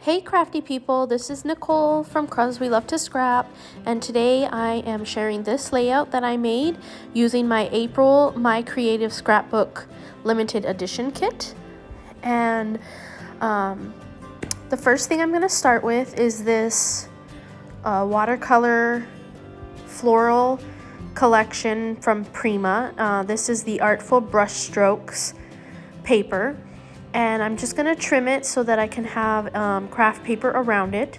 Hey crafty people, this is Nicole from Cause We Love to Scrap, and today I am sharing this layout that I made using my April My Creative Scrapbook limited edition kit. And the first thing I'm going to start with is this watercolor floral collection from Prima. This is the Artful Brush Strokes paper. And I'm just gonna trim it so that I can have craft paper around it.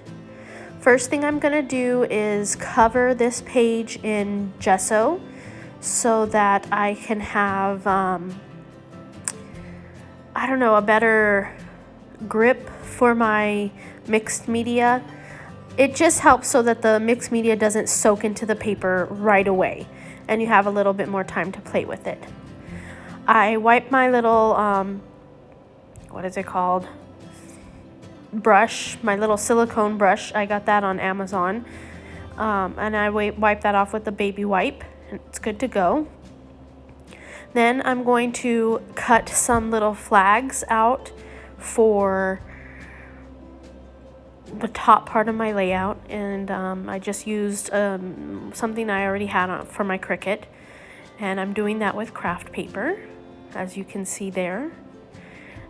First thing I'm gonna do is cover this page in gesso so that I can have, I don't know, a better grip for my mixed media. It just helps so that the mixed media doesn't soak into the paper right away and you have a little bit more time to play with it. I wipe my little, what is it called? Brush, my little silicone brush. I got that on Amazon. And I wipe that off with the baby wipe, and it's good to go. Then I'm going to cut some little flags out for the top part of my layout, and I just used something I already had on for my Cricut, and I'm doing that with craft paper, as you can see there.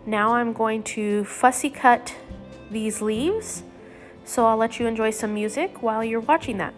Now I'm going to fussy cut these leaves, so I'll let you enjoy some music while you're watching that.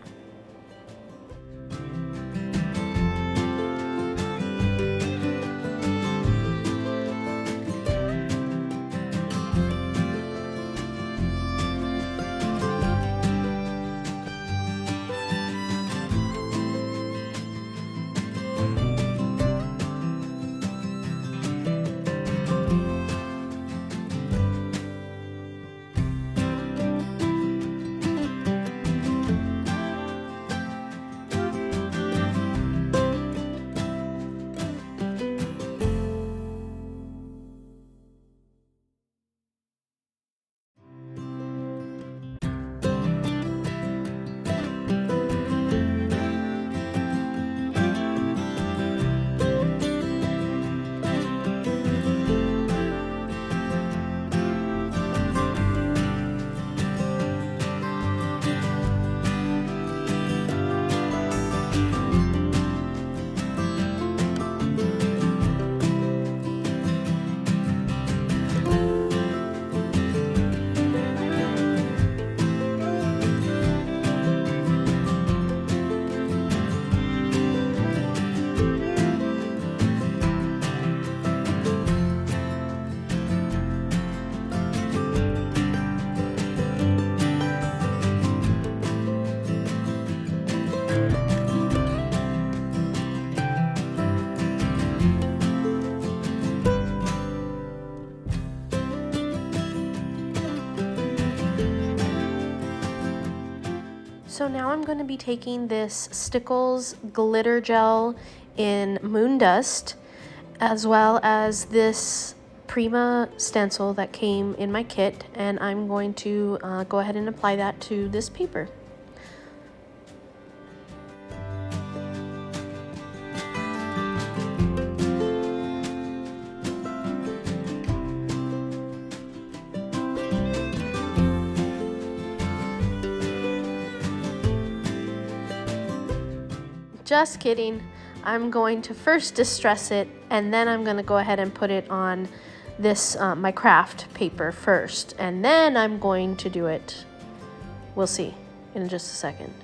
So now I'm going to be taking this Stickles glitter gel in Moon Dust, as well as this Prima stencil that came in my kit, and I'm going to go ahead and apply that to this paper. Just kidding. I'm going to first distress it, and then I'm going to go ahead and put it on this my craft paper first, and then I'm going to do it. We'll see in just a second.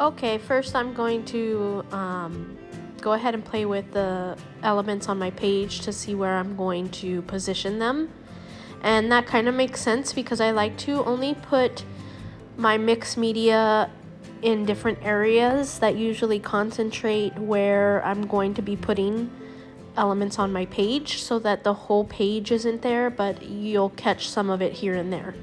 Okay, first I'm going to go ahead and play with the elements on my page to see where I'm going to position them. And that kind of makes sense because I like to only put my mixed media in different areas that usually concentrate where I'm going to be putting elements on my page, so that the whole page isn't there, but you'll catch some of it here and there.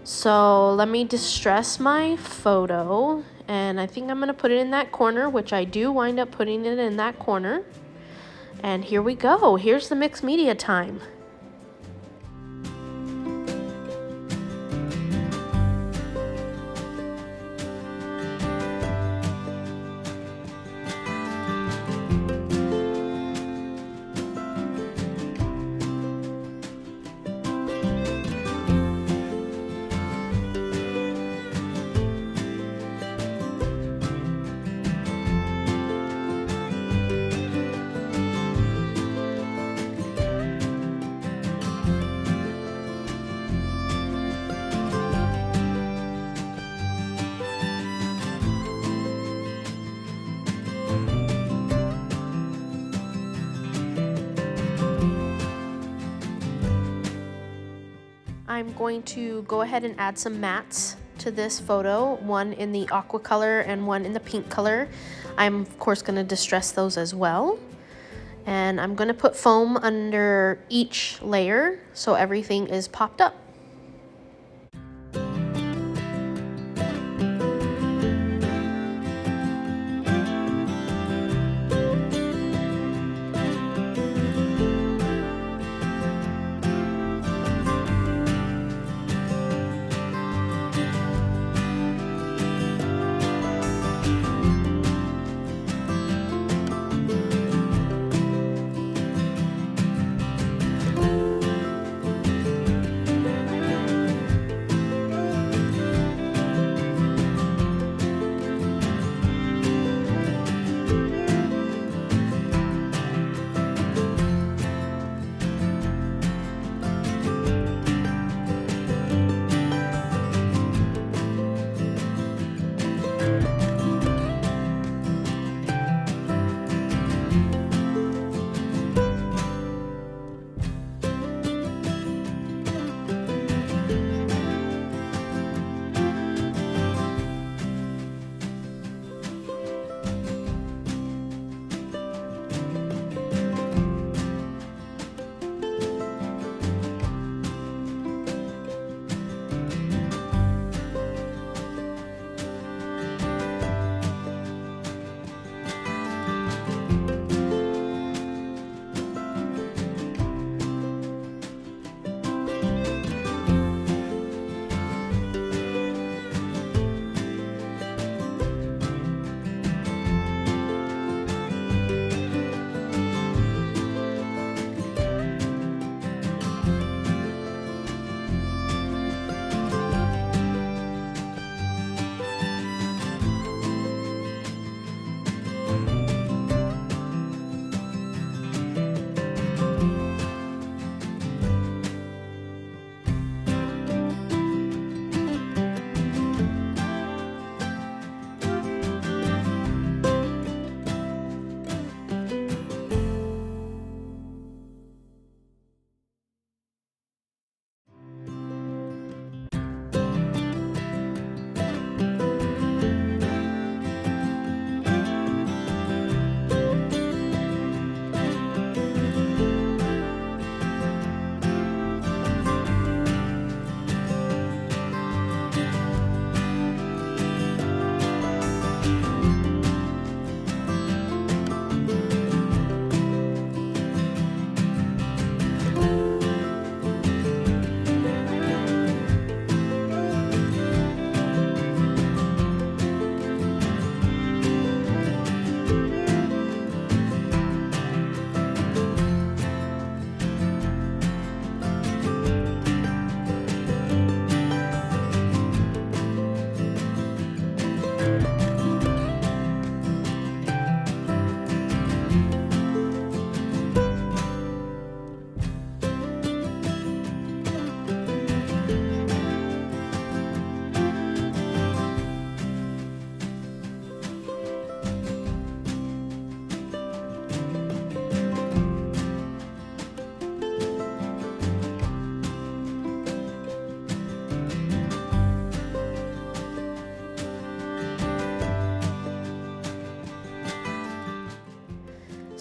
So let me distress my photo, and I think I'm gonna put it in that corner, which I do wind up putting it in that corner. And here we go. Here's the mixed media time. I'm going to go ahead and add some mattes to this photo, one in the aqua color and one in the pink color. I'm of course going to distress those as well. And I'm going to put foam under each layer so everything is popped up.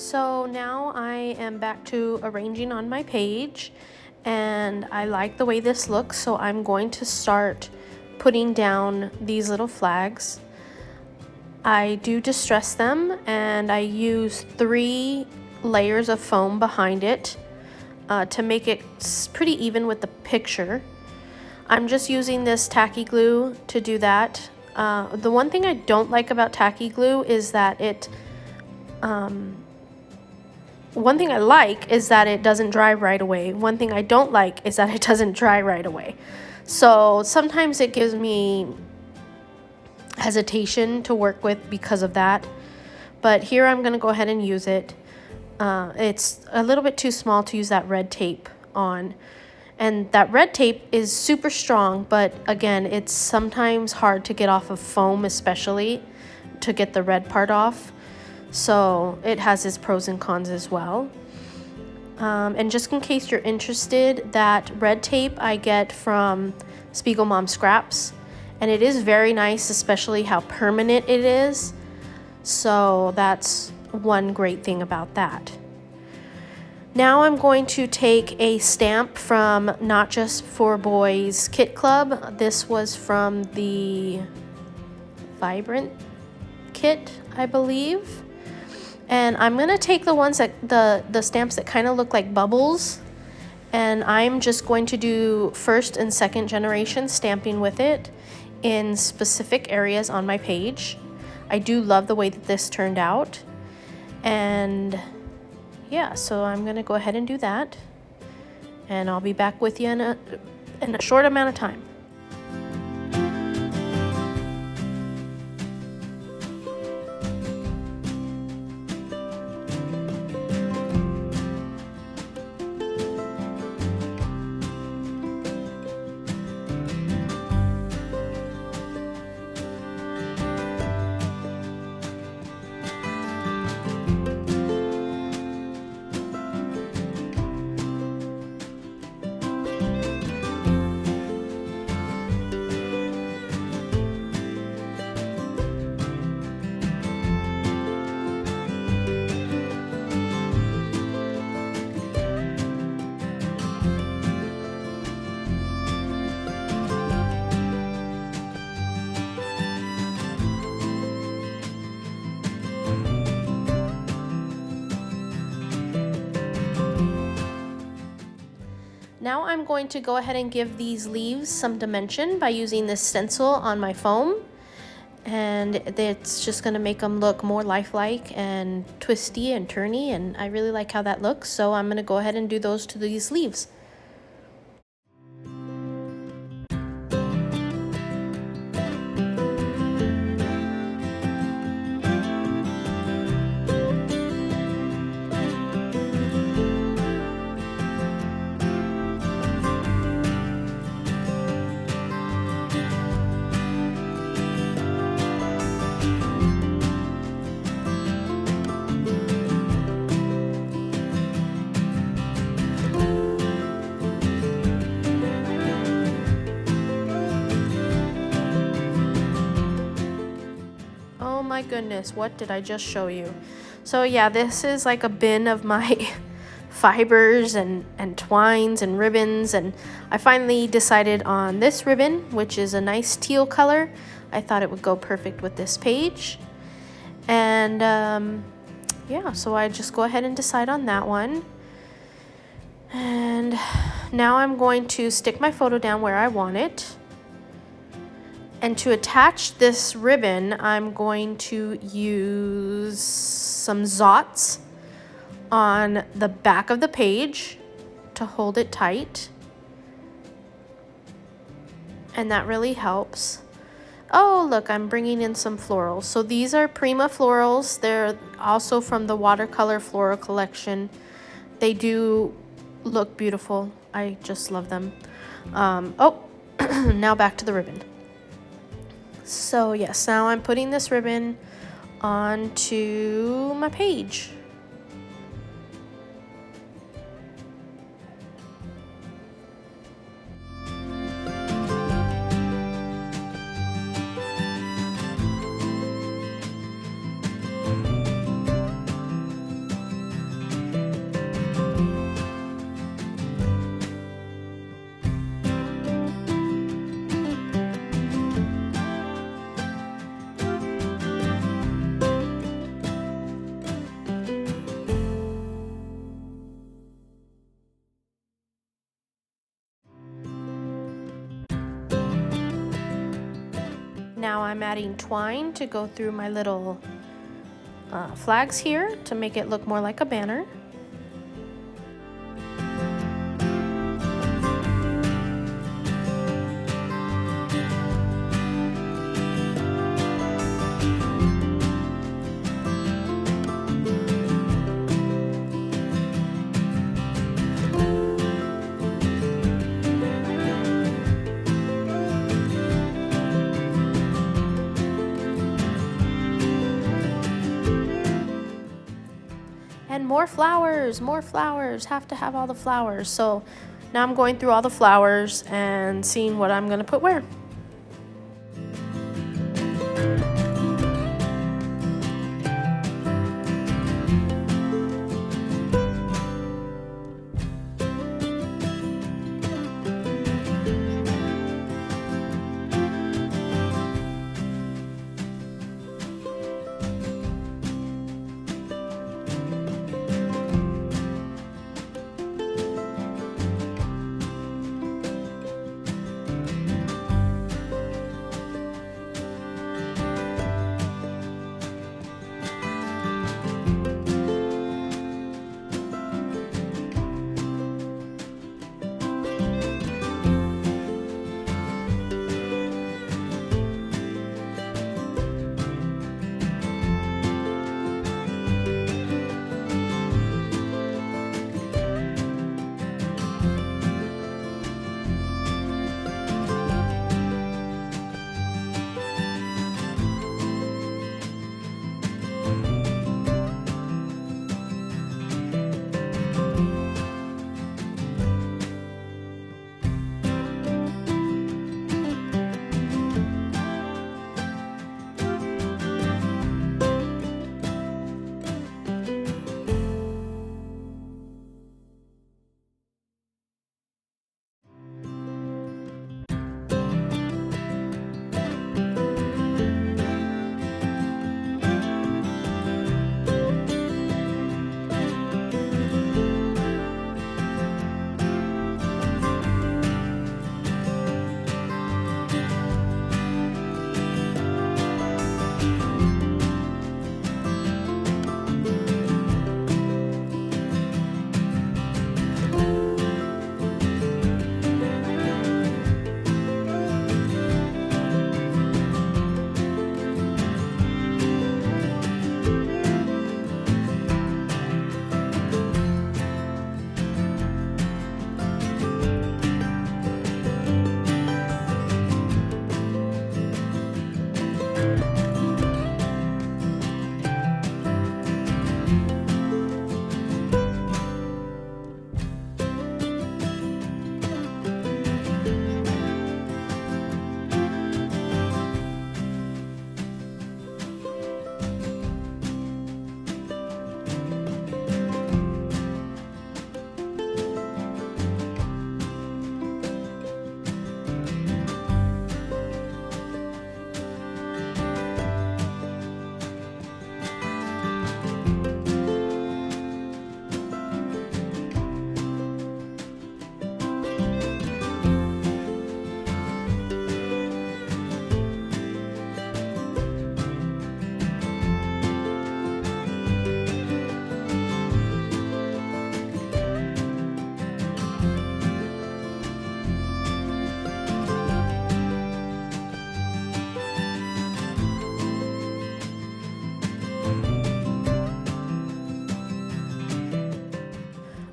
So now I am back to arranging on my page, and I like the way this looks, so I'm going to start putting down these little flags. I do distress them, and I use 3 layers of foam behind it to make it pretty even with the picture. I'm just using this tacky glue to do that. The one thing I don't like about tacky glue is that one thing I like is that it doesn't dry right away. One thing I don't like is that it doesn't dry right away. So sometimes it gives me hesitation to work with because of that. But here I'm going to go ahead and use it. It's a little bit too small to use that red tape on. And that red tape is super strong, but again, it's sometimes hard to get off of foam, especially to get the red part off. So it has its pros and cons as well. And just in case you're interested, that red tape I get from Spiegel Mom Scraps, and it is very nice, especially how permanent it is. So that's one great thing about that. Now I'm going to take a stamp from Not Just for Boys Kit Club. This was from the Vibrant kit, I believe. And I'm going to take the ones that the stamps that kind of look like bubbles, and I'm just going to do 1st and 2nd generation stamping with it in specific areas on my page. I do love the way that this turned out. And yeah, so I'm going to go ahead and do that, and I'll be back with you in a short amount of time. Now I'm going to go ahead and give these leaves some dimension by using this stencil on my foam, and it's just going to make them look more lifelike and twisty and turny, and I really like how that looks, so I'm going to go ahead and do those to these leaves. My goodness, what did I just show you? So yeah, this is like a bin of my fibers and twines and ribbons, and I finally decided on this ribbon, which is a nice teal color. I thought it would go perfect with this page, and yeah, so I just go ahead and decide on that one. And now I'm going to stick my photo down where I want it. And to attach this ribbon, I'm going to use some Zots on the back of the page to hold it tight. And that really helps. Oh, look, I'm bringing in some florals. So these are Prima florals. They're also from the watercolor floral collection. They do look beautiful. I just love them. Oh, now back to the ribbon. So yes, now I'm putting this ribbon onto my page. now I'm adding twine to go through my little flags here to make it look more like a banner. And more flowers, have to have all the flowers. So now I'm going through all the flowers and seeing what I'm gonna put where.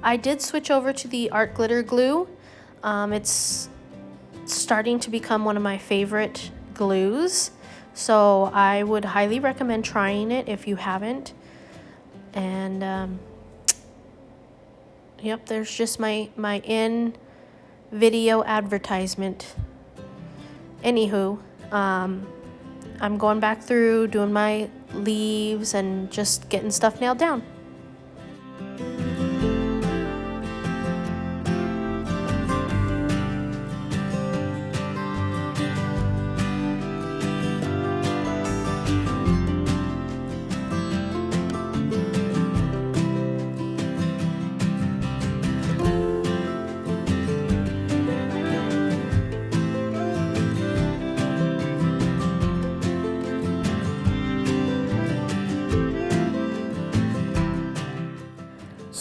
I did switch over to the art glitter glue. It's starting to become one of my favorite glues, so I would highly recommend trying it if you haven't. And yep, there's just my in video advertisement. Anywho, I'm going back through doing my leaves and just getting stuff nailed down.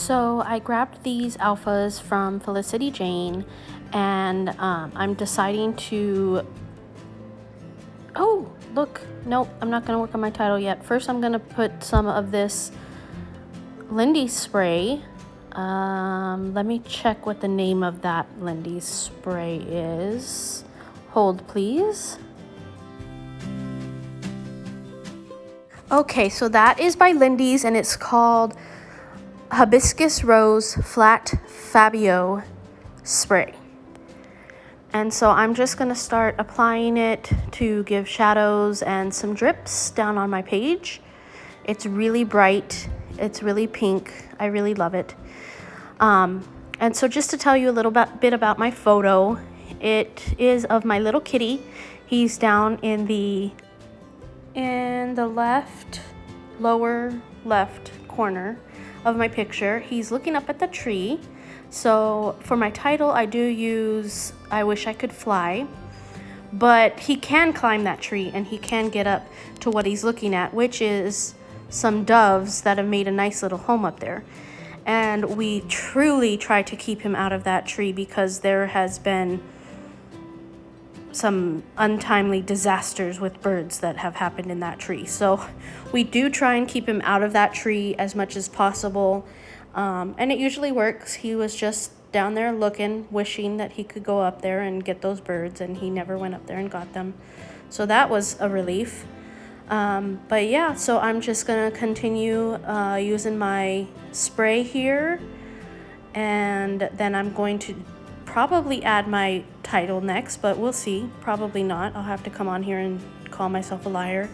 So I grabbed these alphas from Felicity Jane, and I'm deciding to, oh, look, nope, I'm not gonna work on my title yet. First, I'm gonna put some of this Lindy spray. Let me check what the name of that Lindy spray is. Hold, please. Okay, so that is by Lindy's, and it's called Hibiscus Rose Flat Fabio Spray. And so I'm just going to start applying it to give shadows and some drips down on my page. It's really bright. It's really pink. I really love it. And so just to tell you a little bit about my photo, it is of my little kitty. He's down in the lower left corner of my picture. He's looking up at the tree. So for my title, I do use I Wish I Could Fly, but he can climb that tree and he can get up to what he's looking at, which is some doves that have made a nice little home up there. And we truly try to keep him out of that tree because there has been some untimely disasters with birds that have happened in that tree. So we do try and keep him out of that tree as much as possible. And it usually works. He was just down there looking, wishing that he could go up there and get those birds, and he never went up there and got them. So that was a relief. But yeah, so I'm just gonna continue using my spray here, and then I'm going to probably add my title next, but we'll see. Probably not. I'll have to come on here and call myself a liar.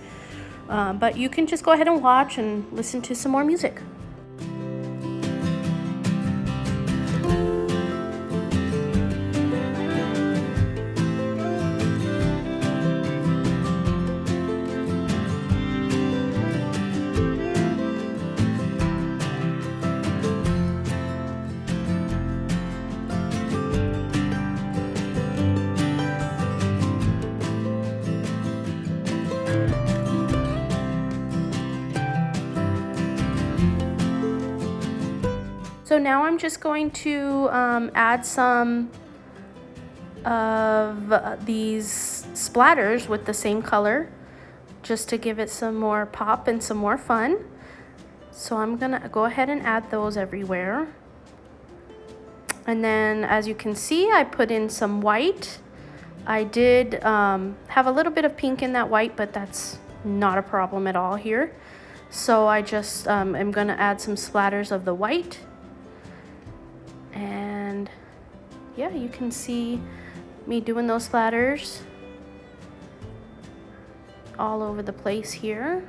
But you can just go ahead and watch and listen to some more music. So now I'm just going to add some of these splatters with the same color, just to give it some more pop and some more fun. So I'm gonna go ahead and add those everywhere. And then as you can see, I put in some white. I did have a little bit of pink in that white, but that's not a problem at all here. So I just am gonna add some splatters of the white. And yeah, you can see me doing those splatters all over the place here.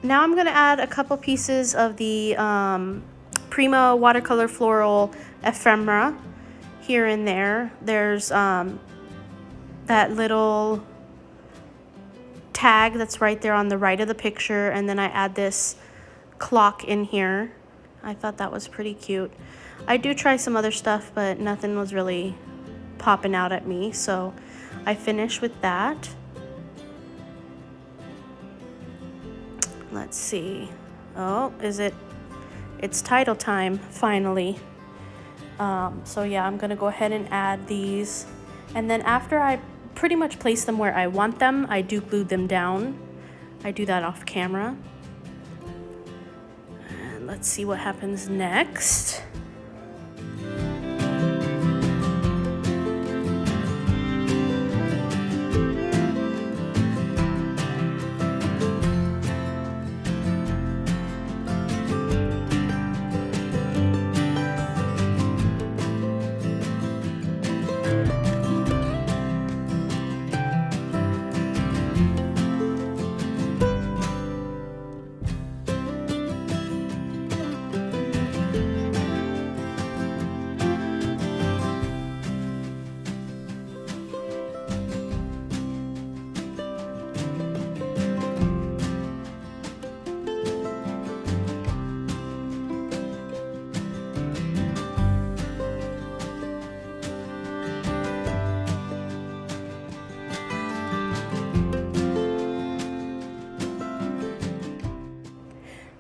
Now I'm gonna add a couple pieces of the Prima watercolor floral ephemera here and there. There's that little tag that's right there on the right of the picture, and then I add this clock in here. I thought that was pretty cute. I do try some other stuff, but nothing was really popping out at me, so I finished with that. Let's see. Oh, it's title time, finally. So yeah, I'm gonna go ahead and add these. And then after I pretty much place them where I want them, I do glue them down. I do that off camera. And let's see what happens next.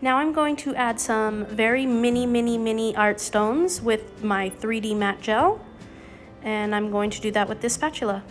Now I'm going to add some very mini art stones with my 3D matte gel, and I'm going to do that with this spatula.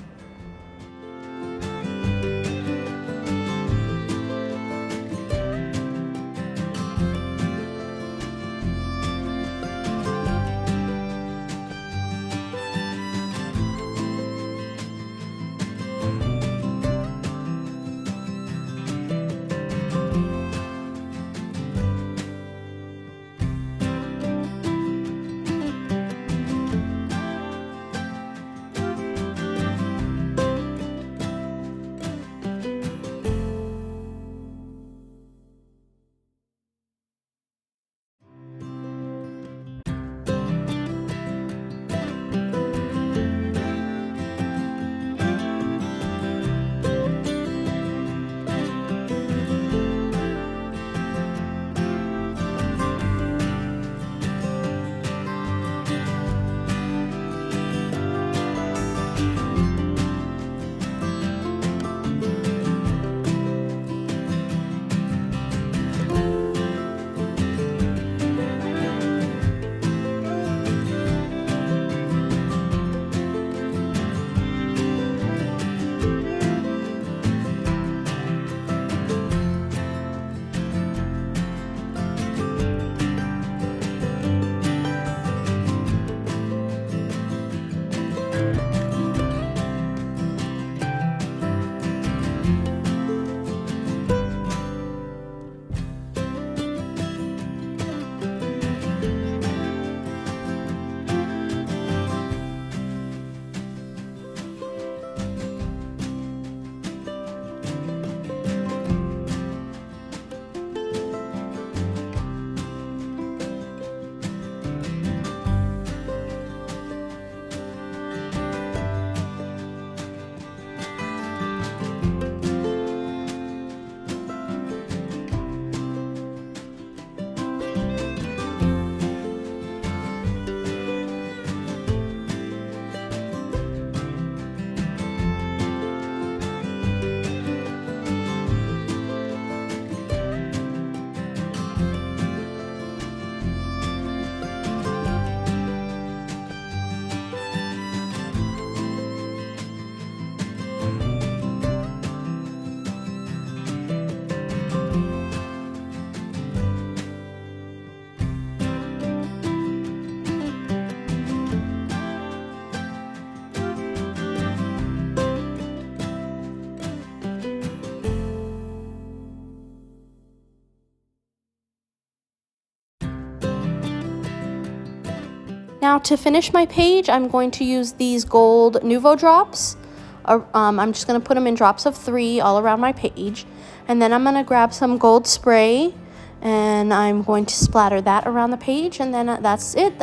Now to finish my page, I'm going to use these gold Nuvo drops. I'm just going to put them in drops of 3 all around my page. And then I'm going to grab some gold spray and I'm going to splatter that around the page, and then that's it.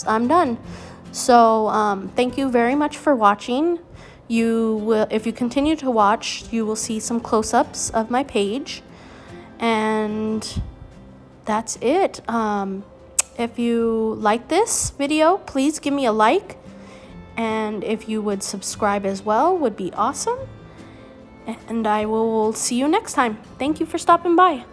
I'm done. So thank you very much for watching. If you continue to watch, you will see some close-ups of my page. And that's it. If you like this video, please give me a like, and if you would subscribe as well, would be awesome. And I will see you next time. Thank you for stopping by.